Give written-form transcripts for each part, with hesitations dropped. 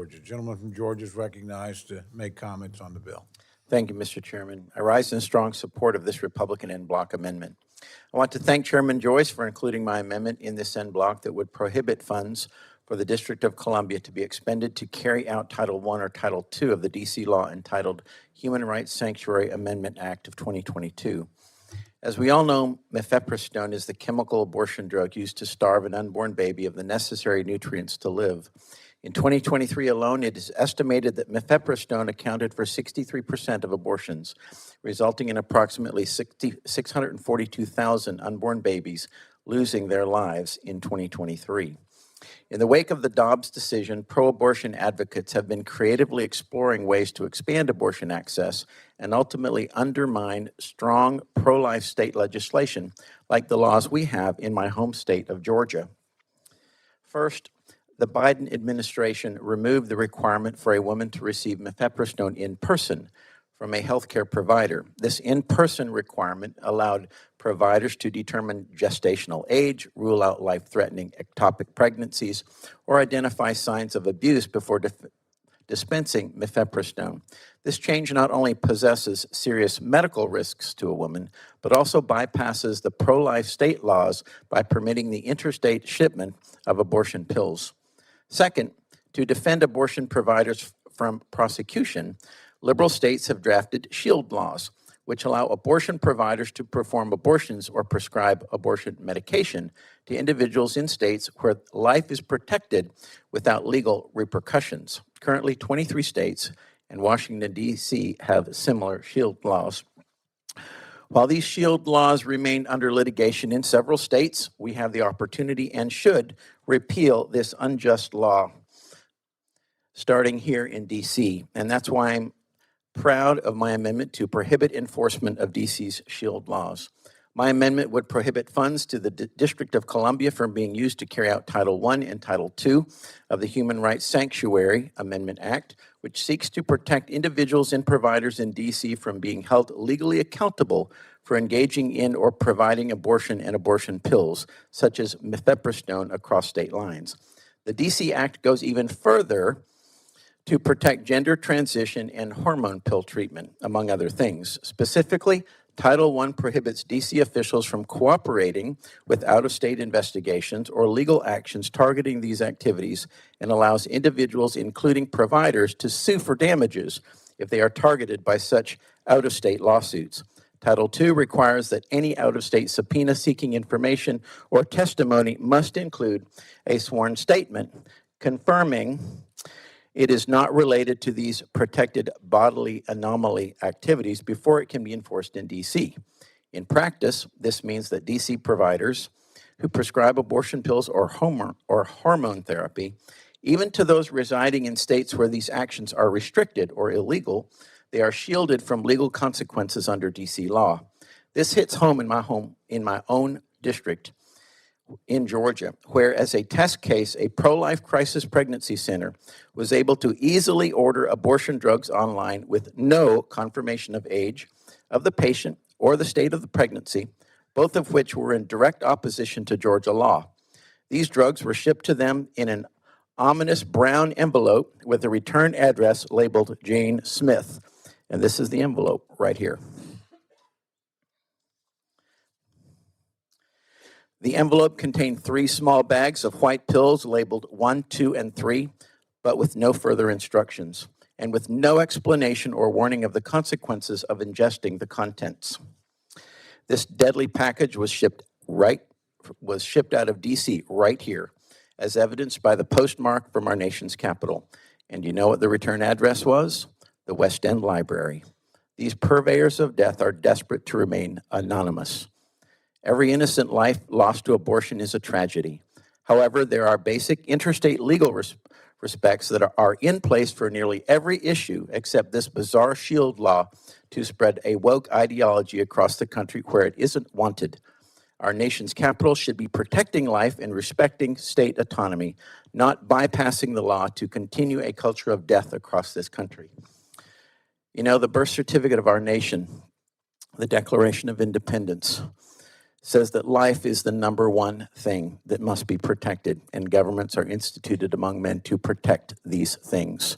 Georgia. Gentleman from Georgia is recognized to make comments on the bill. Thank you, Mr. Chairman. I rise in strong support of this Republican en bloc amendment. I want to thank Chairman Joyce for including my amendment in this en bloc that would prohibit funds for the District of Columbia to be expended to carry out Title I or Title II of the D.C. law entitled Human Rights Sanctuary Amendment Act of 2022. As we all know, mifepristone is the chemical abortion drug used to starve an unborn baby of the necessary nutrients to live. In 2023 alone, it is estimated that mifepristone accounted for 63% of abortions, resulting in approximately 642,000 unborn babies losing their lives in 2023. In the wake of the Dobbs decision, pro-abortion advocates have been creatively exploring ways to expand abortion access and ultimately undermine strong pro-life state legislation, like the laws we have in my home state of Georgia. First, the Biden administration removed the requirement for a woman to receive mifepristone in person from a healthcare provider. This in-person requirement allowed providers to determine gestational age, rule out life-threatening ectopic pregnancies, or identify signs of abuse before dispensing mifepristone. This change not only possesses serious medical risks to a woman, but also bypasses the pro-life state laws by permitting the interstate shipment of abortion pills. Second, to defend abortion providers from prosecution, liberal states have drafted shield laws, which allow abortion providers to perform abortions or prescribe abortion medication to individuals in states where life is protected without legal repercussions. Currently, 23 states and Washington, D.C. have similar shield laws. While these shield laws remain under litigation in several states, we have the opportunity and should repeal this unjust law starting here in D.C. And that's why I'm proud of my amendment to prohibit enforcement of D.C.'s shield laws. My amendment would prohibit funds to the District of Columbia from being used to carry out Title I and Title II of the Human Rights Sanctuary Amendment Act, which seeks to protect individuals and providers in D.C. from being held legally accountable for engaging in or providing abortion and abortion pills, such as mifepristone, across state lines. The D.C. Act goes even further to protect gender transition and hormone pill treatment, among other things. Specifically, Title I prohibits D.C. officials from cooperating with out-of-state investigations or legal actions targeting these activities and allows individuals, including providers, to sue for damages if they are targeted by such out-of-state lawsuits. Title II requires that any out-of-state subpoena seeking information or testimony must include a sworn statement confirming it is not related to these protected bodily anomaly activities before it can be enforced in D.C. In practice, this means that D.C. providers who prescribe abortion pills or hormone therapy, even to those residing in states where these actions are restricted or illegal, they are shielded from legal consequences under D.C. law. This hits home in my own district in Georgia, where as a test case, a pro-life crisis pregnancy center was able to easily order abortion drugs online with no confirmation of age of the patient or the state of the pregnancy, both of which were in direct opposition to Georgia law. These drugs were shipped to them in an ominous brown envelope with a return address labeled Jane Smith. And this is the envelope right here. The envelope contained 3 small bags of white pills labeled 1, 2, and 3, but with no further instructions, and with no explanation or warning of the consequences of ingesting the contents. This deadly package was shipped out of D.C. right here, as evidenced by the postmark from our nation's capital. And you know what the return address was? The West End Library. These purveyors of death are desperate to remain anonymous. Every innocent life lost to abortion is a tragedy. However, there are basic interstate legal respects that are in place for nearly every issue except this bizarre shield law to spread a woke ideology across the country where it isn't wanted. Our nation's capital should be protecting life and respecting state autonomy, not bypassing the law to continue a culture of death across this country. You know, the birth certificate of our nation, the Declaration of Independence, says that life is the number one thing that must be protected, and governments are instituted among men to protect these things.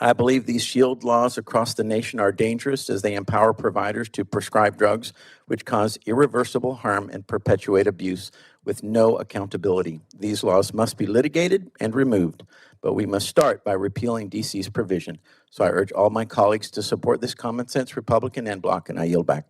I believe these shield laws across the nation are dangerous as they empower providers to prescribe drugs which cause irreversible harm and perpetuate abuse with no accountability. These laws must be litigated and removed, but we must start by repealing DC's provision. So I urge all my colleagues to support this common sense Republican en bloc, and I yield back.